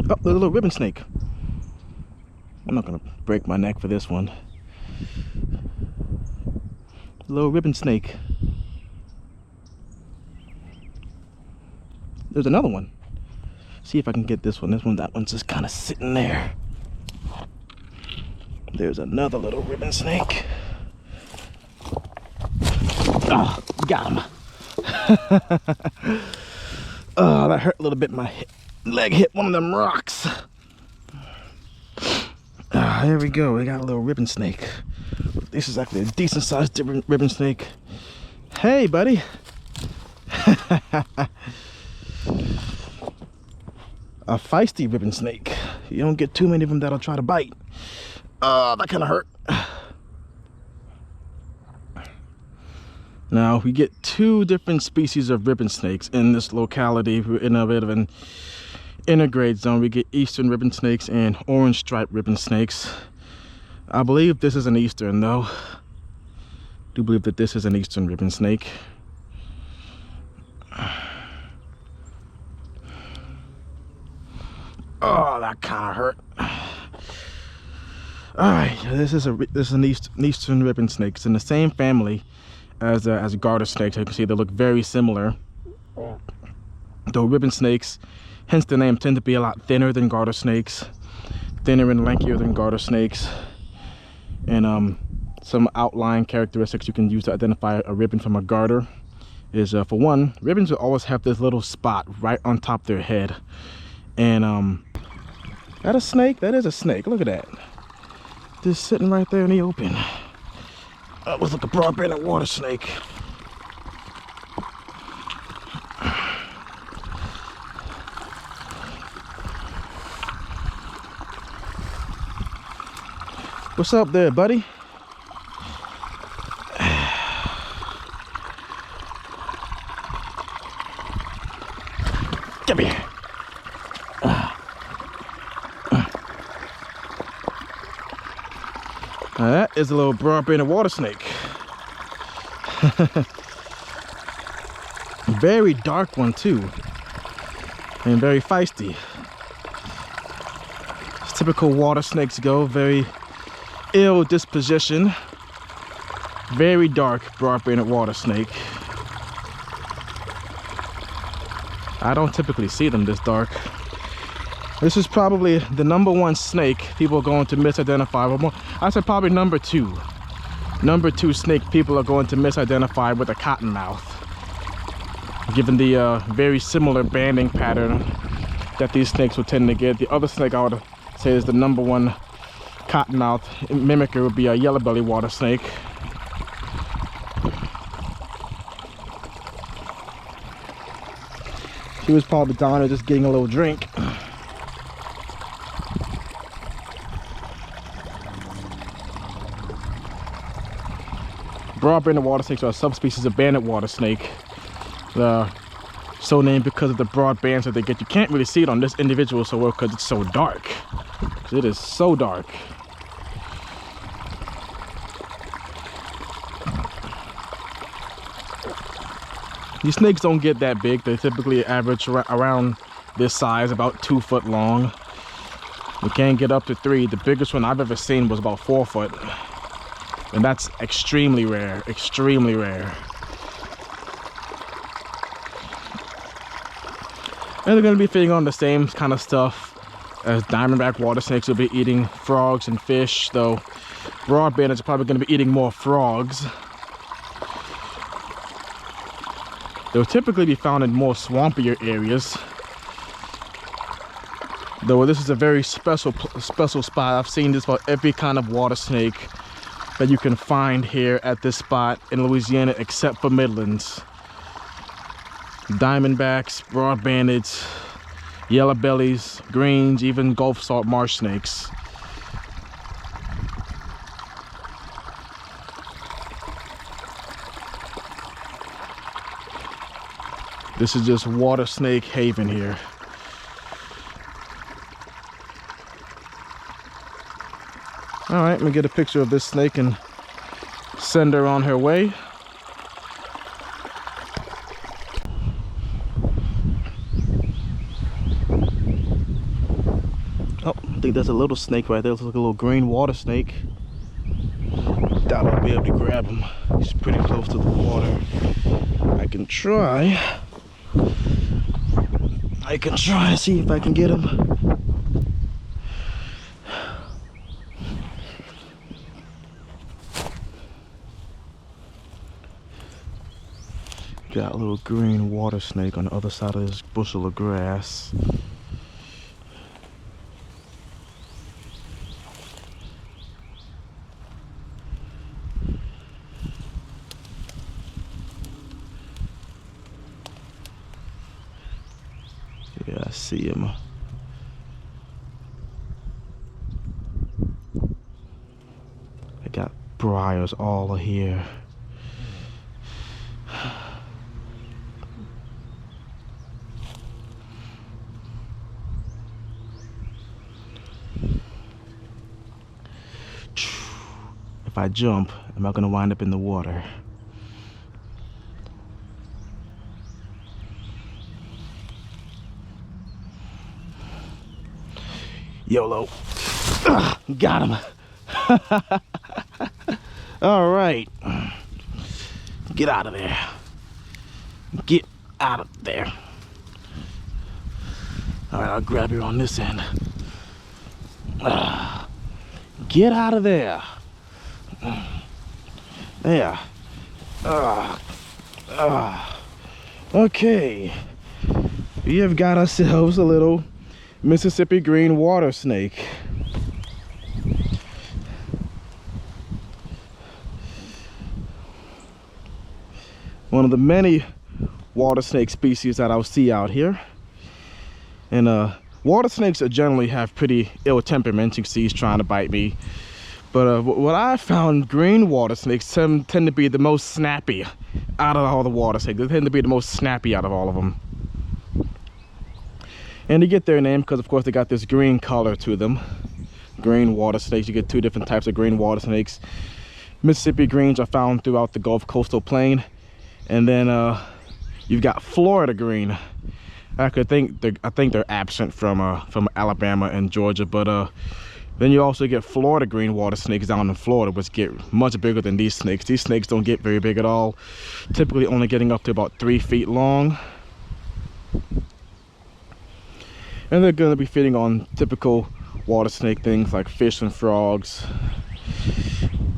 Oh, there's a little ribbon snake. I'm not gonna break my neck for this one. Little ribbon snake. There's another one. See if I can get this one. That one's just kind of sitting there. There's another little ribbon snake. Oh, got him. Oh, that hurt a little bit. My leg hit one of them rocks. There we go. We got a little ribbon snake. This is actually a decent sized ribbon snake. Hey, buddy. A feisty ribbon snake. You don't get too many of them that'll try to bite. That kind of hurt. Now, we get two different species of ribbon snakes in this locality. We're in a bit of an intergrade zone. We get eastern ribbon snakes and orange striped ribbon snakes. I believe this is an eastern, though. I do believe that this is an eastern ribbon snake. Oh, that kind of hurt. All right, this is an eastern ribbon snake. It's in the same family as garter snakes. You can see they look very similar. Though ribbon snakes, hence the name, tend to be a lot thinner than garter snakes, thinner and lankier than garter snakes. And some outline characteristics you can use to identify a ribbon from a garter is, for one, ribbons will always have this little spot right on top of their head. And that a snake? That is a snake. Look at that. Just sitting right there in the open. That was like a broad-banded water snake. What's up there, buddy? Come here. Now that is a little broad-banded water snake. Very dark one too, and very feisty. As typical water snakes go, very ill disposition. Very dark, broad-banded water snake. I don't typically see them this dark. This is probably the #1 snake people are going to misidentify. I said probably number two. Number 2 snake people are going to misidentify with a cottonmouth, given the very similar banding pattern that these snakes would tend to get. The other snake I would say is the #1 cottonmouth mimicker would be a yellow belly water snake. She was probably down there just getting a little drink. Broad-banded water snakes are a subspecies of banded water snake. So named because of the broad bands that they get. You can't really see it on this individual so well because it's so dark. It is so dark. These snakes don't get that big. They typically average around this size, about 2 foot long. We can get up to 3. The biggest one I've ever seen was about 4 foot. And that's extremely rare, extremely rare. And they're gonna be feeding on the same kind of stuff as diamondback water snakes. Will be eating frogs and fish, though broad-bandeds are probably gonna be eating more frogs. They'll typically be found in more swampier areas. Though this is a very special spot. I've seen this about every kind of water snake that you can find here at this spot in Louisiana, except for Midlands. Diamondbacks, broad-bandeds, yellow bellies, greens, even Gulf salt marsh snakes. This is just water snake haven here. All right, let me get a picture of this snake and send her on her way. think there's a little snake right there. Looks like a little green water snake. Doubt I'll be able to grab him. He's pretty close to the water. I can try and see if I can get him. Got a little green water snake on the other side of this bushel of grass. Yeah, I see him. I got briars all here. If I jump, am I gonna wind up in the water? YOLO. Got him. All right. Get out of there. Get out of there. All right, I'll grab you on this end. Get out of there. There. Okay. We have got ourselves a little Mississippi green water snake. One of the many water snake species that I'll see out here. And water snakes generally have pretty ill temperaments. You can see he's trying to bite me. But what I found, green water snakes tend to be the most snappy out of all the water snakes. They tend to be the most snappy out of all of them. And they get their name because, of course, they got this green color to them. Green water snakes. You get two different types of green water snakes. Mississippi greens are found throughout the Gulf Coastal Plain. And then you've got Florida green. I think they're absent from Alabama and Georgia, but then you also get Florida green water snakes down in Florida, which get much bigger than these snakes. These snakes don't get very big at all, typically only getting up to about 3 feet long. And they're going to be feeding on typical water snake things like fish and frogs.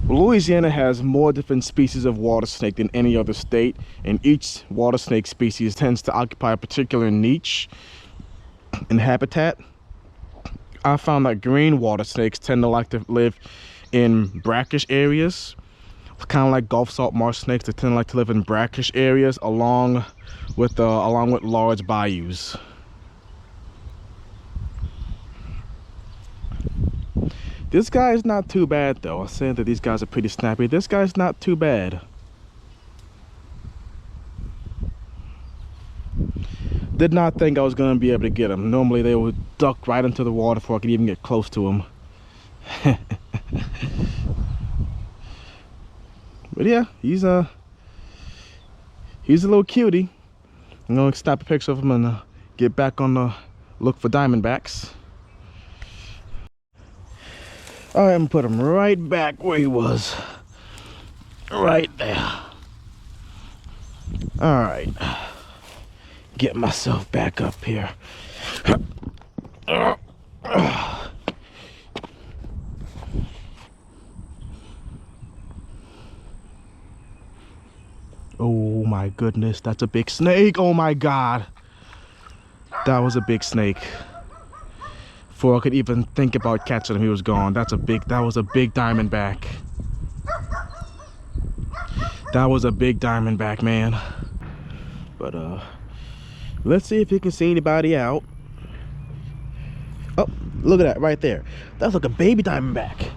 Louisiana has more different species of water snake than any other state, and each water snake species tends to occupy a particular niche and habitat. I found that green water snakes tend to like to live in brackish areas, kind of like Gulf salt marsh snakes. They tend to like to live in brackish areas along with large bayous. This guy is not too bad though. I said that these guys are pretty snappy. This guy's not too bad. Did not think I was going to be able to get him. Normally they would duck right into the water before I could even get close to him. But yeah, he's a little cutie. I'm going to snap a picture of him and get back on the look for Diamondbacks. All right, I'm gonna put him right back where he was. Right there. All right. Get myself back up here. Oh my goodness, that's a big snake. Oh my God. That was a big snake. Before I could even think about catching him, he was gone. That was a big diamondback. That was a big diamondback, man. But let's see if you can see anybody out. Oh, look at that right there. That's like a baby diamondback.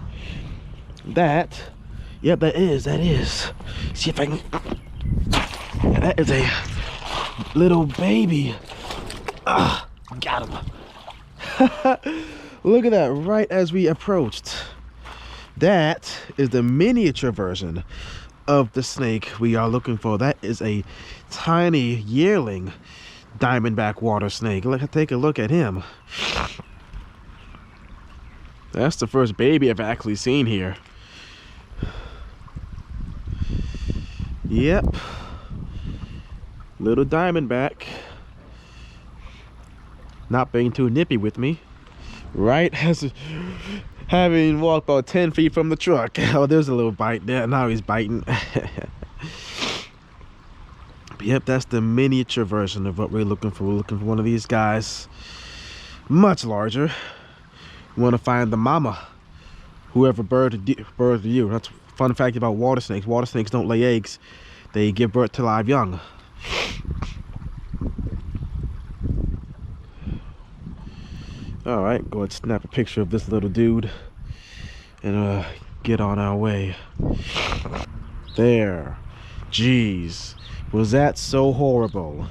Yep, that is. See if I can. Yeah, that is a little baby. Got him. Look at that right as we approached. That is the miniature version of the snake we are looking for. That is a tiny yearling diamondback water snake. Take a look at him. That's the first baby I've actually seen here. Yep. Little Diamondback. Not being too nippy with me. Right as having walked about 10 feet from the truck. Oh, there's a little bite there. Now he's biting. Yep, that's the miniature version of what we're looking for. We're looking for one of these guys. Much larger. We want to find the mama. Whoever birthed you. That's a fun fact about water snakes. Water snakes don't lay eggs. They give birth to live young. All right, go ahead and snap a picture of this little dude and get on our way. There. Jeez, was that so horrible?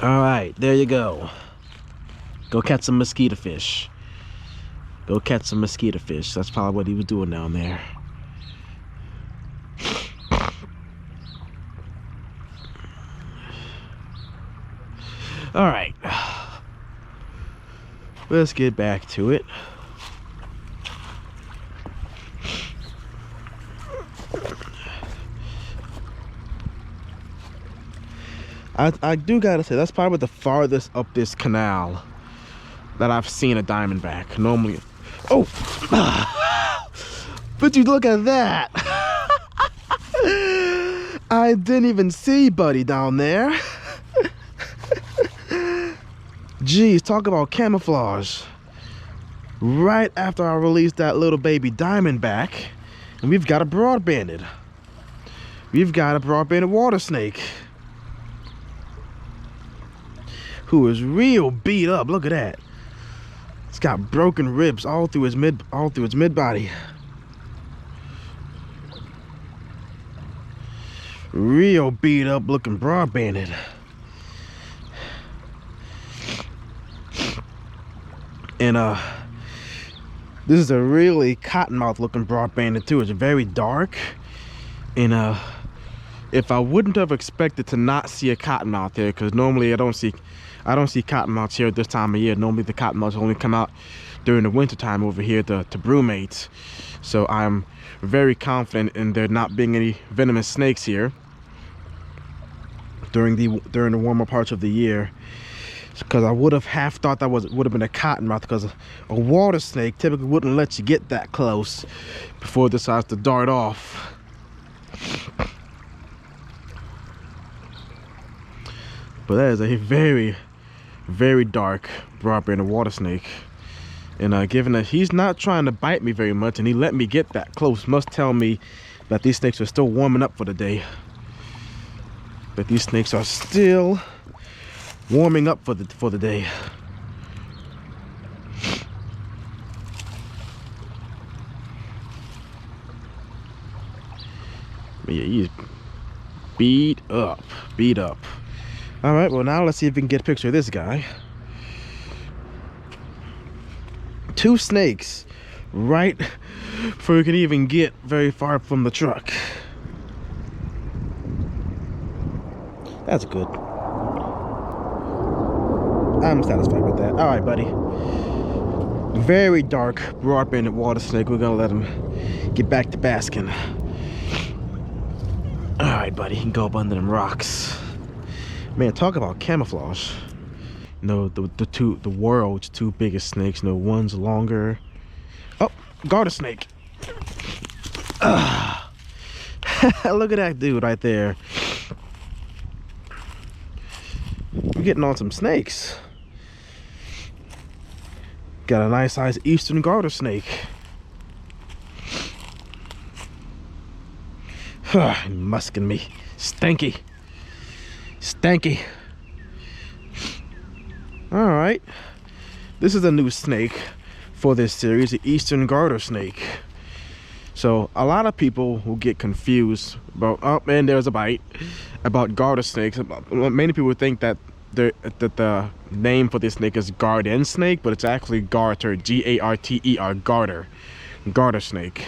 All right, there you go. Go catch some mosquito fish. Go catch some mosquito fish. That's probably what he was doing down there. All right, let's get back to it. I do gotta say, that's probably the farthest up this canal that I've seen a Diamondback. Normally, oh, but you look at that. I didn't even see Buddy down there. Geez, talk about camouflage. Right after I released that little baby Diamondback, and we've got a broad-banded. We've got a broad-banded water snake who is real beat up. Look at that. It's got broken ribs all through his mid body. Real beat up looking broad-banded. And this is a really cottonmouth looking broad-banded too. It's very dark. And if I wouldn't have expected to not see a cottonmouth here, because normally I don't see cottonmouths here at this time of year. Normally the cottonmouths only come out during the winter time over here to brumate. So I'm very confident in there not being any venomous snakes here during the warmer parts of the year. Because I would have half thought that would have been a cottonmouth, because a water snake typically wouldn't let you get that close before it decides to dart off. But that is a very, very dark broad-banded water snake. And given that he's not trying to bite me very much and he let me get that close, must tell me that these snakes are still warming up for the day. That these snakes are still warming up for the day. But yeah, he's beat up. All right, well now let's see if we can get a picture of this guy. Two snakes right before we can even get very far from the truck. That's good. I'm satisfied with that. All right, buddy. Very dark, broad-banded water snake. We're gonna let him get back to basking. All right, buddy, he can go up under them rocks. Man, talk about camouflage. You know, the world's two biggest snakes. You know, one's longer. Oh, garter snake. Look at that dude right there. We're getting on some snakes. Got a nice size eastern garter snake. Musking me. Stanky. All right, this is a new snake for this series, the eastern garter snake. So a lot of people will get confused about, oh man, there's a bite, about garter snakes. Many people think that the name for this snake is garden snake, but it's actually garter, G-A-R-T-E-R, garter snake.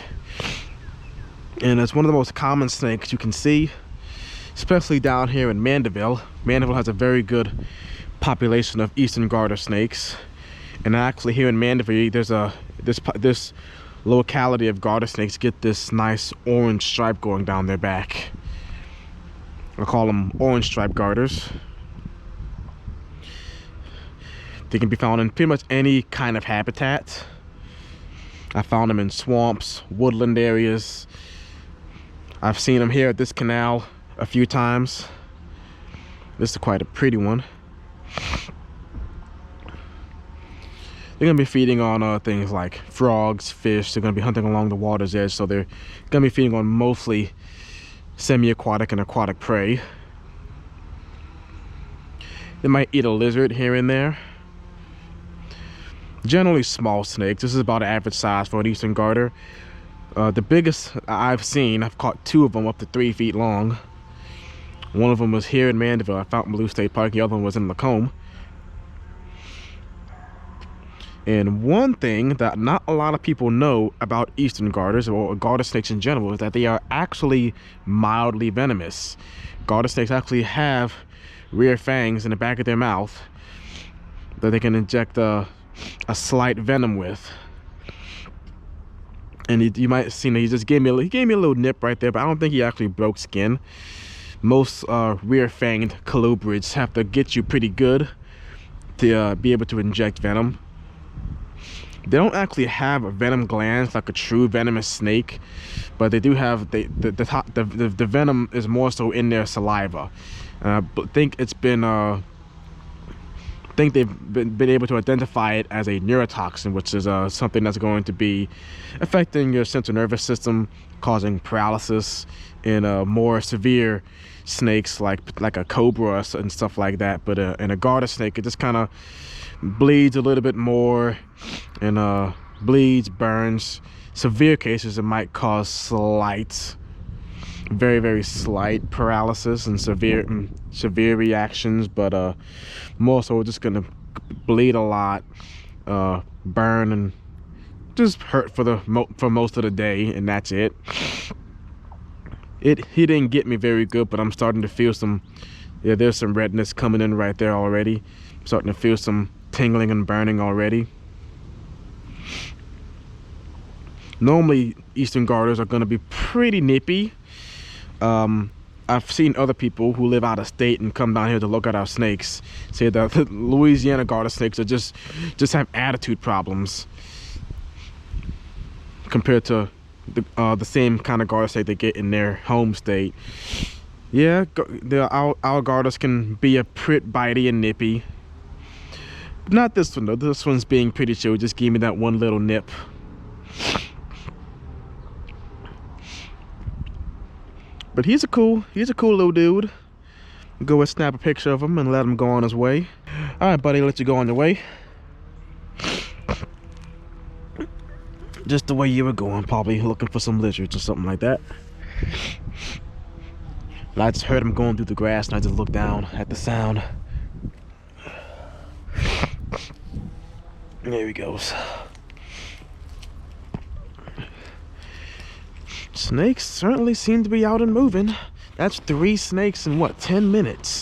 And it's one of the most common snakes you can see, especially down here in Mandeville. Mandeville has a very good population of eastern garter snakes. And actually here in Mandeville, there's this locality of garter snakes get this nice orange stripe going down their back. I call them orange stripe garters. They can be found in pretty much any kind of habitat. I found them in swamps, woodland areas. I've seen them here at this canal a few times. This is quite a pretty one. They're gonna be feeding on things like frogs, fish. They're gonna be hunting along the water's edge, so they're gonna be feeding on mostly semi-aquatic and aquatic prey. They might eat a lizard here and there. Generally small snakes. This is about an average size for an eastern garter. The biggest I've seen, I've caught 2 of them up to 3 feet long. One of them was here in Mandeville at Fountain Blue State Park. The other one was in Lacombe. And one thing that not a lot of people know about eastern garters, or garter snakes in general, is that they are actually mildly venomous. Garter snakes actually have rear fangs in the back of their mouth that they can inject a slight venom with. And you might have seen that he just gave me a little nip right there, but I don't think he actually broke skin. Most rear fanged colubrids have to get you pretty good to be able to inject venom. They don't actually have venom glands like a true venomous snake, but they do have the venom is more so in their saliva. I think it's been they've been able to identify it as a neurotoxin, which is something that's going to be affecting your central nervous system, causing paralysis in more severe snakes like a cobra and stuff like that. But in a garter snake, it just kind of bleeds a little bit more, and bleeds, burns. Severe cases, it might cause slight, very, very slight paralysis and severe reactions, but more so just gonna bleed a lot, burn, and just hurt for most of the day, and that's it. He didn't get me very good, but I'm starting to feel some, there's some redness coming in right there already. I'm starting to feel some tingling and burning already. Normally eastern garters are going to be pretty nippy. I've seen other people who live out of state and come down here to look at our snakes say that the Louisiana garter snakes are just have attitude problems compared to the same kind of garter snake they get in their home state. Yeah, our garters can be a bit bitey and nippy. Not this one though. This one's being pretty chill. Just gave me that one little nip. But he's a cool little dude. Go and snap a picture of him and let him go on his way. All right, buddy, let you go on your way. Just the way you were going, probably looking for some lizards or something like that. And I just heard him going through the grass, and I just looked down at the sound. There he goes. Snakes certainly seem to be out and moving. That's 3 snakes in what, 10 minutes?